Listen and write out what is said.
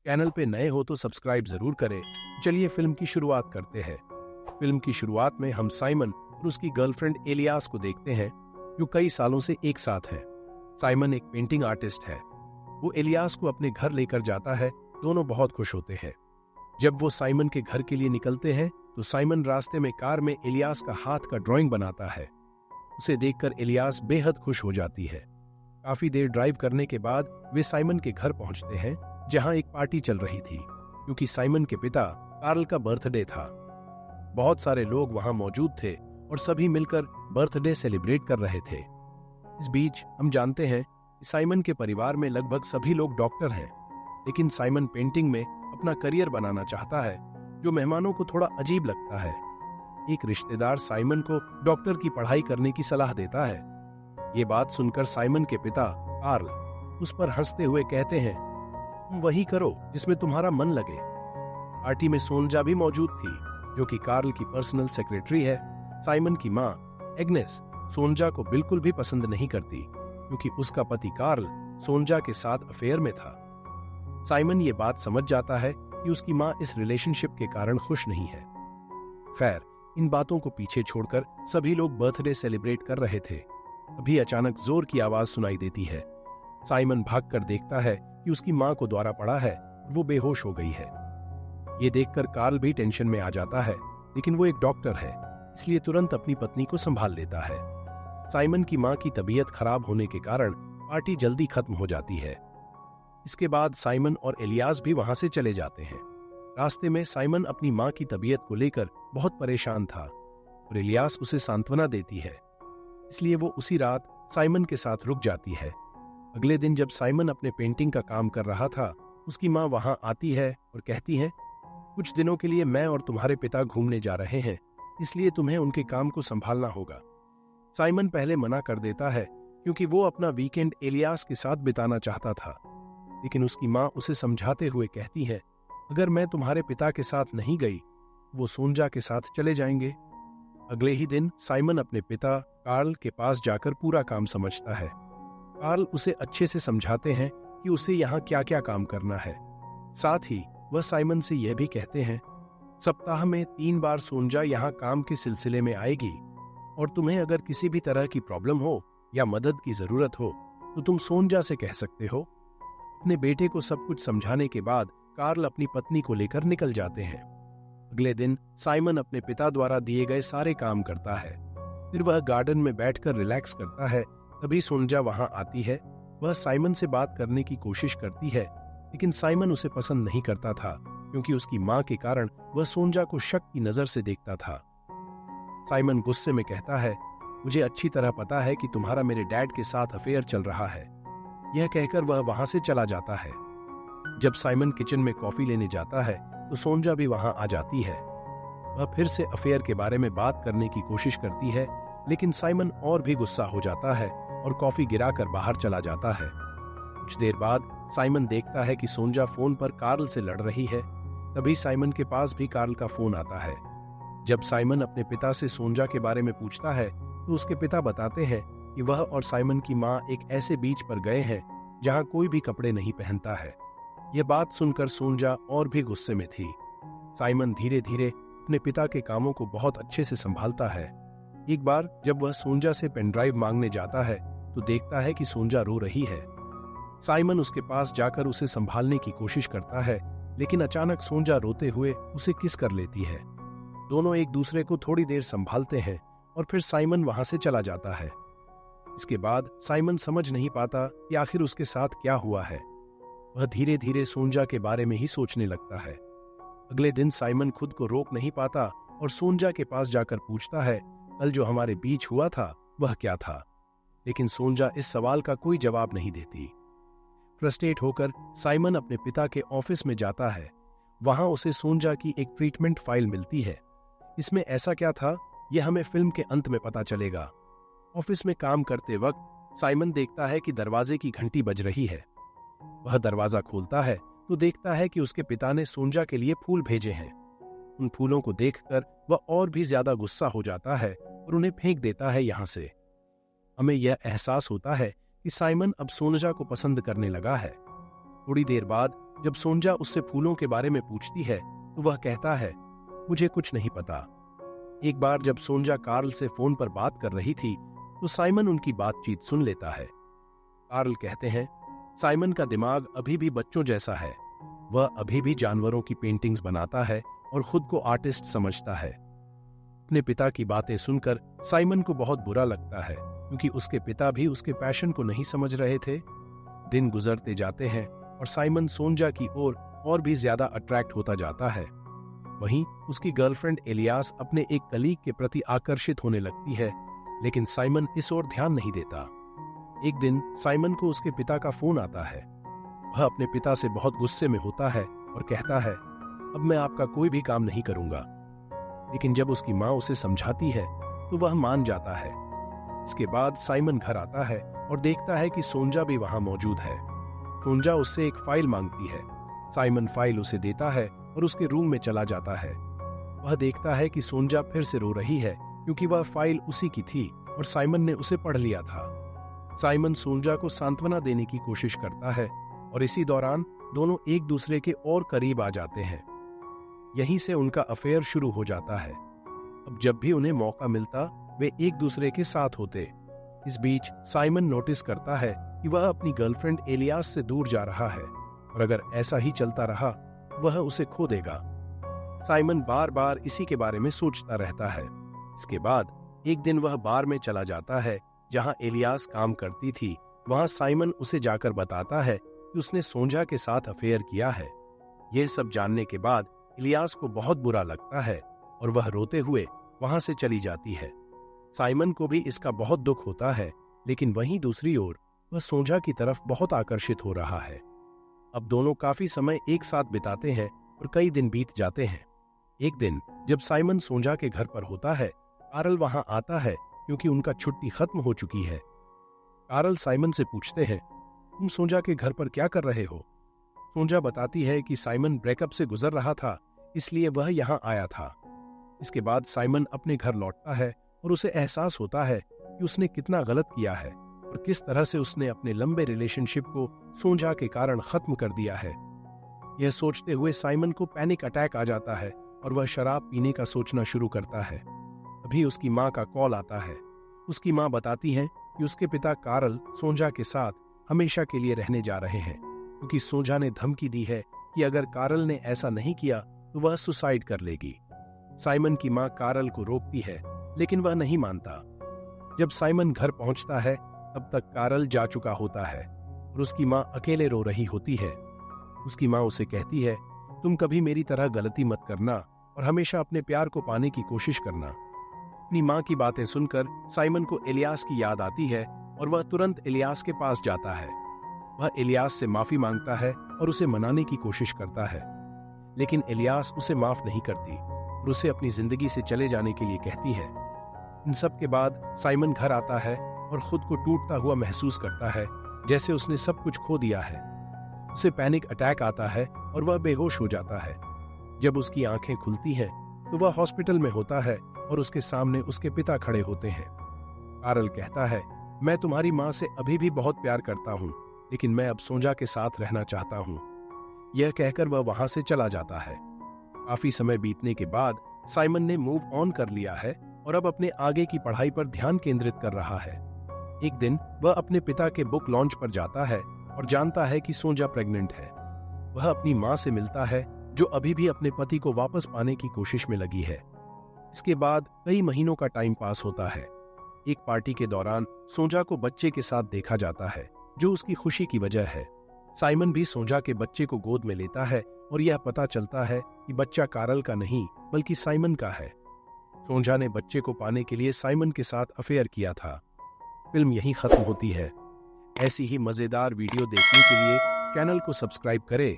Channel पे नए हो तो सब्सक्राइब जरूर करें। चलिए फिल्म की शुरुआत करते हैं। फिल्म की शुरुआत में हम साइमन और उसकी गर्लफ्रेंड एलियास को देखते हैं, जो कई सालों से एक साथ हैं। साइमन एक पेंटिंग आर्टिस्ट है। वो एलियास को अपने घर लेकर जाता है। दोनों बहुत खुश होते हैं। जब वो साइमन के घर के लिए निकलते हैं तो साइमन रास्ते में कार में एलियास का हाथ का ड्राइंग बनाता है। उसे देखकर एलियास बेहद खुश हो जाती है। काफी देर ड्राइव करने के बाद वे साइमन के घर पहुंचते हैं, जहां एक पार्टी चल रही थी, क्योंकि साइमन के पिता कार्ल का बर्थडे था। बहुत सारे लोग वहां मौजूद थे और सभी मिलकर बर्थडे सेलिब्रेट कर रहे थे। इस बीच हम जानते हैं कि साइमन के परिवार में लगभग सभी लोग डॉक्टर हैं, लेकिन साइमन पेंटिंग में अपना करियर बनाना चाहता है, जो मेहमानों को थोड़ा अजीब लगता है। एक रिश्तेदार साइमन को डॉक्टर की पढ़ाई करने की सलाह देता है। ये बात सुनकर साइमन के पिता कार्ल उस पर हंसते हुए कहते हैं, तुम वही करो जिसमें तुम्हारा मन लगे। पार्टी में सोनजा भी मौजूद थी, जो कि कार्ल की पर्सनल सेक्रेटरी है। साइमन की माँ एग्नेस सोनजा को बिल्कुल भी पसंद नहीं करती, क्योंकि उसका पति कार्ल सोनजा के साथ अफेयर में था। साइमन ये बात समझ जाता है कि उसकी माँ इस रिलेशनशिप के कारण खुश नहीं है। खैर, इन बातों को पीछे छोड़कर सभी लोग बर्थडे सेलिब्रेट कर रहे थे। अभी अचानक जोर की आवाज सुनाई देती है। साइमन भागकर देखता है कि उसकी माँ को द्वारा पड़ा है और वो बेहोश हो गई है। ये देखकर कार्ल भी टेंशन में आ जाता है, लेकिन वो एक डॉक्टर है, इसलिए तुरंत अपनी पत्नी को संभाल लेता है। साइमन की माँ की तबीयत खराब होने के कारण पार्टी जल्दी खत्म हो जाती है। इसके बाद साइमन और एलियास भी वहां से चले जाते हैं। रास्ते में साइमन अपनी माँ की तबीयत को लेकर बहुत परेशान था और एलियास उसे सांत्वना देती है, इसलिए वो उसी रात साइमन के साथ रुक जाती है। अगले दिन जब साइमन अपने पेंटिंग का काम कर रहा था, उसकी माँ वहां आती है और कहती है, कुछ दिनों के लिए मैं और तुम्हारे पिता घूमने जा रहे हैं, इसलिए तुम्हें उनके काम को संभालना होगा। साइमन पहले मना कर देता है, क्योंकि वो अपना वीकेंड एलियास के साथ बिताना चाहता था, लेकिन उसकी माँ उसे समझाते हुए कहती है, अगर मैं तुम्हारे पिता के साथ नहीं गई, वो सोनजा के साथ चले जाएंगे। अगले ही दिन साइमन अपने पिता कार्ल के पास जाकर पूरा काम समझता है। कार्ल उसे अच्छे से समझाते हैं कि उसे यहाँ क्या क्या काम करना है। साथ ही वह साइमन से यह भी कहते हैं, सप्ताह में 3 बार सोनजा यहाँ काम के सिलसिले में आएगी और तुम्हें अगर किसी भी तरह की प्रॉब्लम हो या मदद की जरूरत हो तो तुम सोनजा से कह सकते हो। अपने बेटे को सब कुछ समझाने के बाद कार्ल अपनी पत्नी को लेकर निकल जाते हैं। अगले दिन साइमन अपने पिता द्वारा दिए गए सारे काम करता है। फिर वह गार्डन में बैठकर रिलैक्स करता है। तभी सोनजा वहां आती है। वह साइमन से बात करने की कोशिश करती है, लेकिन साइमन उसे पसंद नहीं करता था, क्योंकि उसकी माँ के कारण वह सोनजा को शक की नजर से देखता था। साइमन गुस्से में कहता है, मुझे अच्छी तरह पता है कि तुम्हारा मेरे डैड के साथ अफेयर चल रहा है। यह कहकर वह वहां से चला जाता है। जब साइमन किचन में कॉफी लेने जाता है तो सोनजा भी वहां आ जाती है। वह फिर से अफेयर के बारे में बात करने की कोशिश करती है, लेकिन साइमन और भी गुस्सा हो जाता है और कॉफी गिराकर बाहर चला जाता है। कुछ देर बाद साइमन देखता है कि सोनजा फोन पर कार्ल से लड़ रही है। तभी साइमन के पास भी कार्ल का फोन आता है। जब साइमन अपने पिता से सोनजा के बारे में पूछता है तो उसके पिता बताते हैं कि वह और साइमन की माँ एक ऐसे बीच पर गए हैं जहां कोई भी कपड़े नहीं पहनता है। यह बात सुनकर सोनजा और भी गुस्से में थी। साइमन धीरे धीरे अपने पिता के कामों को बहुत अच्छे से संभालता है। एक बार जब वह सोनजा से पेनड्राइव मांगने जाता है तो देखता है कि सोनजा रो रही है। साइमन उसके पास जाकर उसे संभालने की कोशिश करता है, लेकिन अचानक सोनजा रोते हुए उसे किस कर लेती है। दोनों एक दूसरे को थोड़ी देर संभालते हैं और फिर साइमन वहां से चला जाता है। इसके बाद साइमन समझ नहीं पाता कि आखिर उसके साथ क्या हुआ है। वह धीरे धीरे सोनजा के बारे में ही सोचने लगता है। अगले दिन साइमन खुद को रोक नहीं पाता और सोनजा के पास जाकर पूछता है, कल जो हमारे बीच हुआ था वह क्या था? लेकिन सोनजा इस सवाल का कोई जवाब नहीं देती। फ्रस्ट्रेट होकर साइमन अपने पिता के ऑफिस में जाता है। वहां उसे सोनजा की एक ट्रीटमेंट फाइल मिलती है। इसमें ऐसा क्या था, यह हमें फिल्म के अंत में पता चलेगा। ऑफिस में काम करते वक्त साइमन देखता है कि दरवाजे की घंटी बज रही है। वह दरवाजा खोलता है तो देखता है कि उसके पिता ने सोनजा के लिए फूल भेजे हैं। उन फूलों को देखकर वह और भी ज्यादा गुस्सा हो जाता है और उन्हें फेंक देता है यहां से। हमें यह एहसास होता है कि साइमन अब सोनजा को पसंद करने लगा है। थोड़ी देर बाद जब सोंजा उससे फूलों के बारे में पूछती है तो वह कहता है, मुझे कुछ नहीं पता। एक बार जब सोंजा कार्ल से फोन पर बात कर रही थी तो साइमन उनकी बातचीत सुन लेता है। कार्ल कहते हैं, साइमन का दिमाग अभी भी बच्चों जैसा है। वह अभी भी जानवरों की पेंटिंग्स बनाता है और खुद को आर्टिस्ट समझता है। अपने पिता की बातें सुनकर साइमन को बहुत बुरा लगता है, क्योंकि उसके पिता भी उसके पैशन को नहीं समझ रहे थे। दिन गुजरते जाते हैं और साइमन सोंजा की ओर और भी ज्यादा अट्रैक्ट होता जाता है। वहीं उसकी गर्लफ्रेंड एलियास अपने एक कलीग के प्रति आकर्षित होने लगती है, लेकिन साइमन इस ओर ध्यान नहीं देता। एक दिन साइमन को उसके पिता का फोन आता है। वह अपने पिता से बहुत गुस्से में होता है और कहता है, अब मैं आपका कोई भी काम नहीं करूंगा। लेकिन जब उसकी माँ उसे समझाती है तो वह मान जाता है। इसके बाद साइमन घर आता है और देखता है कि सोंजा भी वहां मौजूद है। सोंजा उससे एक फाइल मांगती है। साइमन फाइल उसे देता है और उसके रूम में चला जाता है। वह देखता है कि सोंजा फिर से रो रही है, क्योंकि वह फाइल उसी की थी और साइमन ने उसे पढ़ लिया था। साइमन सोंजा को सांत्वना देने की कोशिश करता है और इसी दौरान दोनों एक दूसरे के और करीब आ जाते हैं। यहीं से उनका अफेयर शुरू हो जाता है। अब जब भी उन्हें मौका मिलता वे एक दूसरे के साथ होते। इस बीच साइमन नोटिस करता है कि वह अपनी गर्लफ्रेंड एलियास से दूर जा रहा है और अगर ऐसा ही चलता रहा वह उसे खो देगा। साइमन बार बार इसी के बारे में सोचता रहता है। इसके बाद एक दिन वह बार में चला जाता है जहां एलियास काम करती थी। वहां साइमन उसे जाकर बताता है कि उसने सोंजा के साथ अफेयर किया है। यह सब जानने के बाद एलियास को बहुत बुरा लगता है और वह रोते हुए वहां से चली जाती है। साइमन को भी इसका बहुत दुख होता है, लेकिन वहीं दूसरी ओर वह सोंजा की तरफ बहुत आकर्षित हो रहा है। अब दोनों काफी समय एक साथ बिताते हैं और कई दिन बीत जाते हैं। एक दिन जब साइमन सोंजा के घर पर होता है, कार्ल वहां आता है क्योंकि उनका छुट्टी खत्म हो चुकी है। कार्ल साइमन से पूछते हैं, तुम सोंजा के घर पर क्या कर रहे हो? सोंजा बताती है कि साइमन ब्रेकअप से गुजर रहा था, इसलिए वह यहां आया था। इसके बाद साइमन अपने घर लौटता है और उसे एहसास होता है कि उसने कितना गलत किया है और किस तरह से उसने अपने लंबे रिलेशनशिप को सोंजा के कारण खत्म कर दिया है। यह सोचते हुए साइमन को पैनिक अटैक आ जाता है और वह शराब पीने का सोचना शुरू करता है। अभी उसकी माँ का कॉल आता है। उसकी माँ बताती है कि उसके पिता कार्ल सोंजा के साथ हमेशा के लिए रहने जा रहे हैं, क्योंकि सोंजा ने धमकी दी है कि अगर कार्ल ने ऐसा नहीं किया तो वह सुसाइड कर लेगी। साइमन की माँ कार्ल को रोकती है, लेकिन वह नहीं मानता। जब साइमन घर पहुंचता है तब तक कार्ल जा चुका होता है और उसकी माँ अकेले रो रही होती है। उसकी माँ उसे कहती है, तुम कभी मेरी तरह गलती मत करना और हमेशा अपने प्यार को पाने की कोशिश करना। अपनी माँ की बातें सुनकर साइमन को एलियास की याद आती है और वह तुरंत एलियास के पास जाता है। वह एलियास से माफी मांगता है और उसे मनाने की कोशिश करता है, लेकिन एलियास उसे माफ नहीं करती और उसे अपनी जिंदगी से चले जाने के लिए कहती है। इन सब के बाद साइमन घर आता है और खुद को टूटता हुआ महसूस करता है, जैसे उसने सब कुछ खो दिया है। उसे पैनिक अटैक आता है और वह बेहोश हो जाता है। जब उसकी आंखें खुलती हैं तो वह हॉस्पिटल में होता है और उसके सामने उसके पिता खड़े होते हैं। कार्ल कहता है, मैं तुम्हारी माँ से अभी भी बहुत प्यार करता हूँ, लेकिन मैं अब सोंजा के साथ रहना चाहता हूँ। यह कहकर वह वहां से चला जाता है। काफी समय बीतने के बाद साइमन ने मूव ऑन कर लिया है और अब अपने आगे की पढ़ाई पर ध्यान केंद्रित कर रहा है। एक दिन वह अपने पिता के बुक लॉन्च पर जाता है और जानता है कि सोंजा प्रेग्नेंट है। वह अपनी माँ से मिलता है, जो अभी भी अपने पति को वापस पाने की कोशिश में लगी है। इसके बाद कई महीनों का टाइम पास होता है। एक पार्टी के दौरान सोंजा को बच्चे के साथ देखा जाता है, जो उसकी खुशी की वजह है। साइमन भी सोंजा के बच्चे को गोद में लेता है और यह पता चलता है कि बच्चा कार्ल का नहीं बल्कि साइमन का है। सोंजा ने बच्चे को पाने के लिए साइमन के साथ अफेयर किया था। फिल्म यहीं खत्म होती है। ऐसी ही मजेदार वीडियो देखने के लिए चैनल को सब्सक्राइब करें